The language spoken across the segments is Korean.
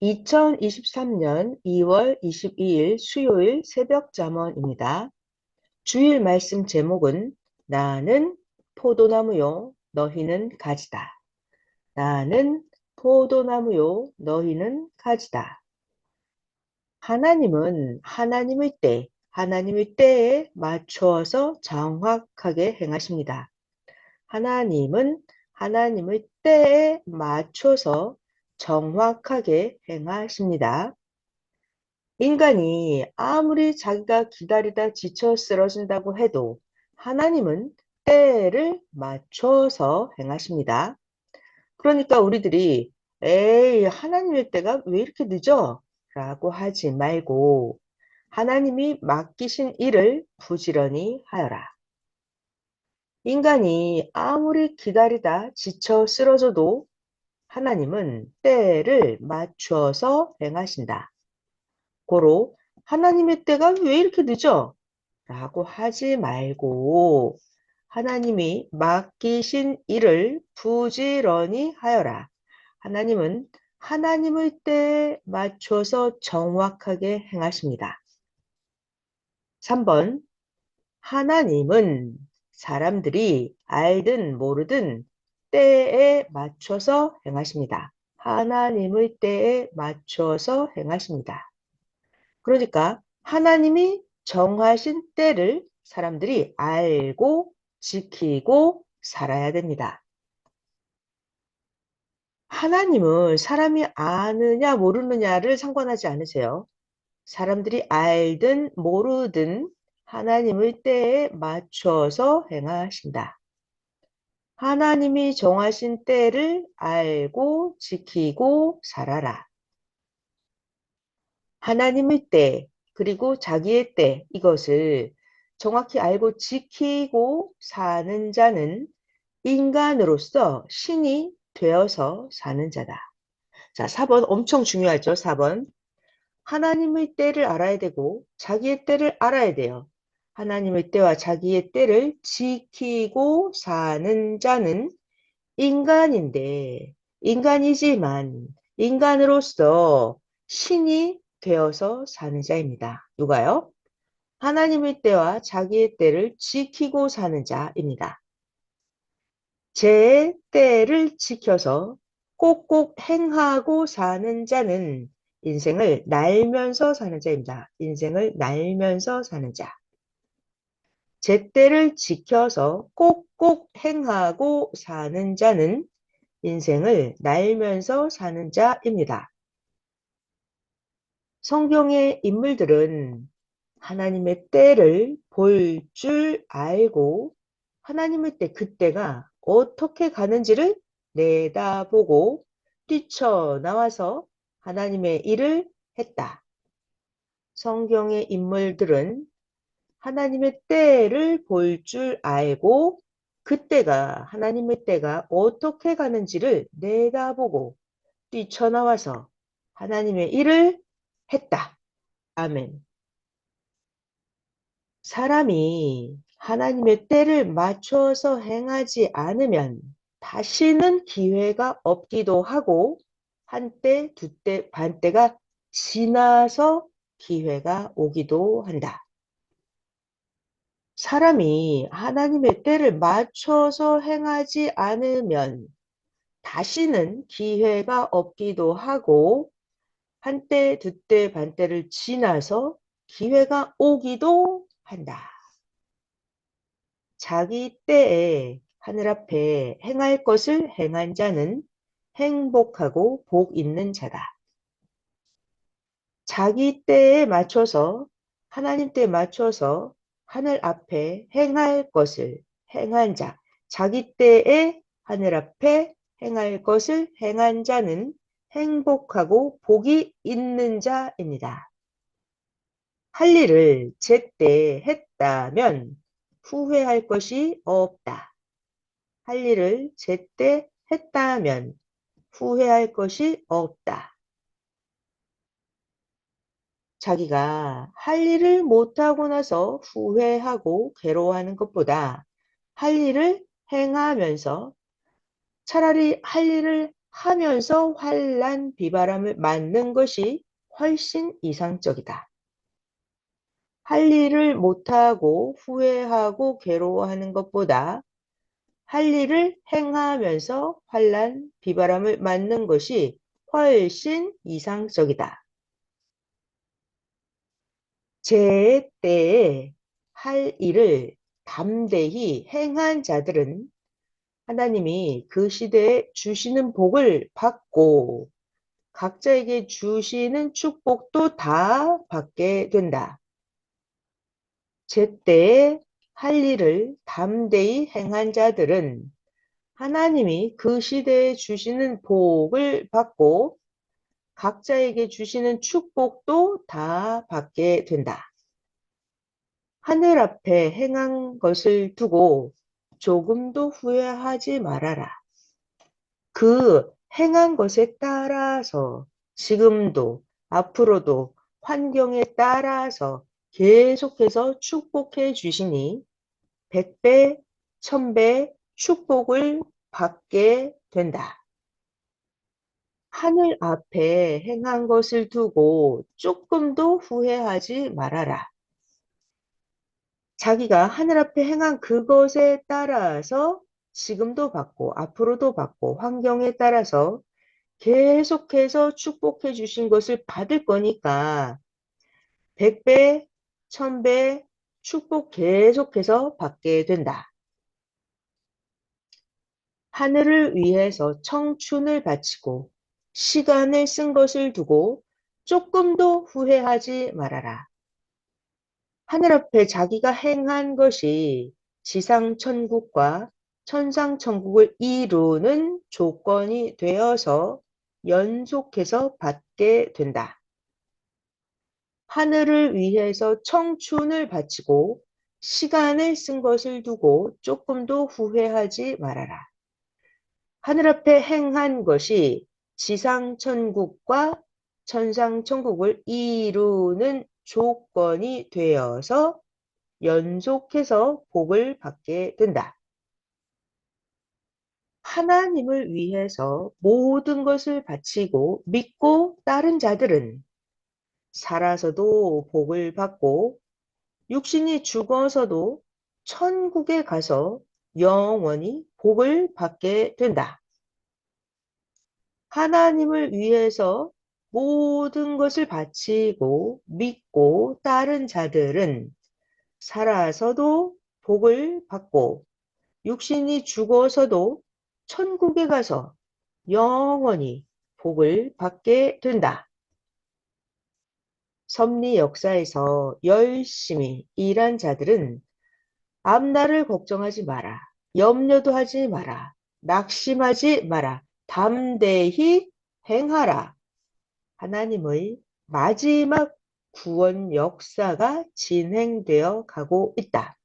2023년 2월 22일 수요일 새벽 잠언입니다. 주일 말씀 제목은 나는 포도나무요, 너희는 가지다. 나는 포도나무요, 너희는 가지다. 하나님은 하나님의 때에 맞추어서 정확하게 행하십니다. 하나님은 하나님의 때에 맞춰서 정확하게 행하십니다. 인간이 아무리 자기가 기다리다 지쳐 쓰러진다고 해도 하나님은 때를 맞춰서 행하십니다. 그러니까 우리들이 에이, 하나님의 때가 왜 이렇게 늦어? 라고 하지 말고 하나님이 맡기신 일을 부지런히 하여라. 인간이 아무리 기다리다 지쳐 쓰러져도 하나님은 때를 맞춰서 행하신다. 고로 하나님의 때가 왜 이렇게 늦어? 라고 하지 말고 하나님이 맡기신 일을 부지런히 하여라. 하나님은 하나님의 때에 맞춰서 정확하게 행하십니다. 3번, 하나님은 사람들이 알든 모르든 때에 맞춰서 행하십니다. 하나님의 때에 맞춰서 행하십니다. 그러니까 하나님이 정하신 때를 사람들이 알고 지키고 살아야 됩니다. 하나님은 사람이 아느냐 모르느냐를 상관하지 않으세요. 사람들이 알든 모르든 하나님의 때에 맞춰서 행하신다. 하나님이 정하신 때를 알고 지키고 살아라. 하나님의 때, 그리고 자기의 때, 이것을 정확히 알고 지키고 사는 자는 인간으로서 신이 되어서 사는 자다. 자, 4번 엄청 중요하죠, 4번. 하나님의 때를 알아야 되고 자기의 때를 알아야 돼요. 하나님의 때와 자기의 때를 지키고 사는 자는 인간인데, 인간이지만 인간으로서 신이 되어서 사는 자입니다. 누가요? 하나님의 때와 자기의 때를 지키고 사는 자입니다. 제 때를 지켜서 꼭꼭 행하고 사는 자는 인생을 날면서 사는 자입니다. 인생을 날면서 사는 자. 제때를 지켜서 꼭꼭 행하고 사는 자는 인생을 날면서 사는 자입니다. 성경의 인물들은 하나님의 때를 볼 줄 알고 하나님의 때, 그때가 어떻게 가는지를 내다보고 뛰쳐나와서 하나님의 일을 했다. 성경의 인물들은 하나님의 때를 볼 줄 알고 그때가 하나님의 때가 어떻게 가는지를 내다보고 뛰쳐나와서 하나님의 일을 했다. 아멘. 사람이 하나님의 때를 맞춰서 행하지 않으면 다시는 기회가 없기도 하고 한때, 두때, 반때가 지나서 기회가 오기도 한다. 사람이 하나님의 때를 맞춰서 행하지 않으면 다시는 기회가 없기도 하고 한때, 두때, 반때를 지나서 기회가 오기도 한다. 자기 때에 하늘 앞에 행할 것을 행한 자는 행복하고 복 있는 자다. 자기 때에 맞춰서 하나님 때에 맞춰서 하늘 앞에 행할 것을 행한 자, 자기 때에 하늘 앞에 행할 것을 행한 자는 행복하고 복이 있는 자입니다. 할 일을 제때 했다면 후회할 것이 없다. 할 일을 제때 했다면 후회할 것이 없다. 자기가 할 일을 못하고 나서 후회하고 괴로워하는 것보다 할 일을 행하면서 차라리 할 일을 하면서 환란 비바람을 맞는 것이 훨씬 이상적이다. 할 일을 못하고 후회하고 괴로워하는 것보다 할 일을 행하면서 환란 비바람을 맞는 것이 훨씬 이상적이다. 제 때에 할 일을 담대히 행한 자들은 하나님이 그 시대에 주시는 복을 받고 각자에게 주시는 축복도 다 받게 된다. 제때에 할 일을 담대히 행한 자들은 하나님이 그 시대에 주시는 복을 받고 각자에게 주시는 축복도 다 받게 된다. 하늘 앞에 행한 것을 두고 조금도 후회하지 말아라. 그 행한 것에 따라서 지금도 앞으로도 환경에 따라서 계속해서 축복해 주시니 100배, 1000배 축복을 받게 된다. 하늘 앞에 행한 것을 두고 조금도 후회하지 말아라. 자기가 하늘 앞에 행한 그것에 따라서 지금도 받고 앞으로도 받고 환경에 따라서 계속해서 축복해 주신 것을 받을 거니까 100배, 1000배 축복 계속해서 받게 된다. 하늘을 위해서 청춘을 바치고 시간을 쓴 것을 두고 조금도 후회하지 말아라. 하늘 앞에 자기가 행한 것이 지상천국과 천상천국을 이루는 조건이 되어서 연속해서 받게 된다. 하늘을 위해서 청춘을 바치고 시간을 쓴 것을 두고 조금도 후회하지 말아라. 하늘 앞에 행한 것이 지상천국과 천상천국을 이루는 조건이 되어서 연속해서 복을 받게 된다. 하나님을 위해서 모든 것을 바치고 믿고 따른 자들은 살아서도 복을 받고 육신이 죽어서도 천국에 가서 영원히 복을 받게 된다. 하나님을 위해서 모든 것을 바치고 믿고 따른 자들은 살아서도 복을 받고 육신이 죽어서도 천국에 가서 영원히 복을 받게 된다. 섭리 역사에서 열심히 일한 자들은 앞날을 걱정하지 마라. 염려도 하지 마라. 낙심하지 마라. 담대히 행하라. 하나님의 마지막 구원 역사가 진행되어 가고 있다.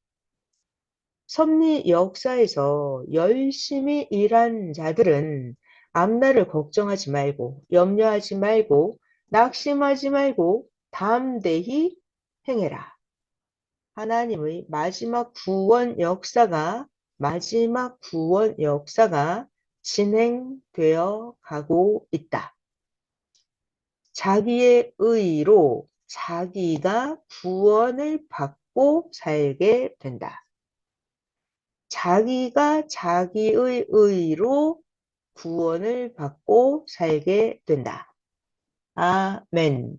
섭리 역사에서 열심히 일한 자들은 앞날을 걱정하지 말고 염려하지 말고 낙심하지 말고 담대히 행해라. 하나님의 마지막 구원 역사가 진행되어 가고 있다. 자기의 의로 자기가 구원을 받고 살게 된다. 자기가 자기의 의로 구원을 받고 살게 된다. 아멘.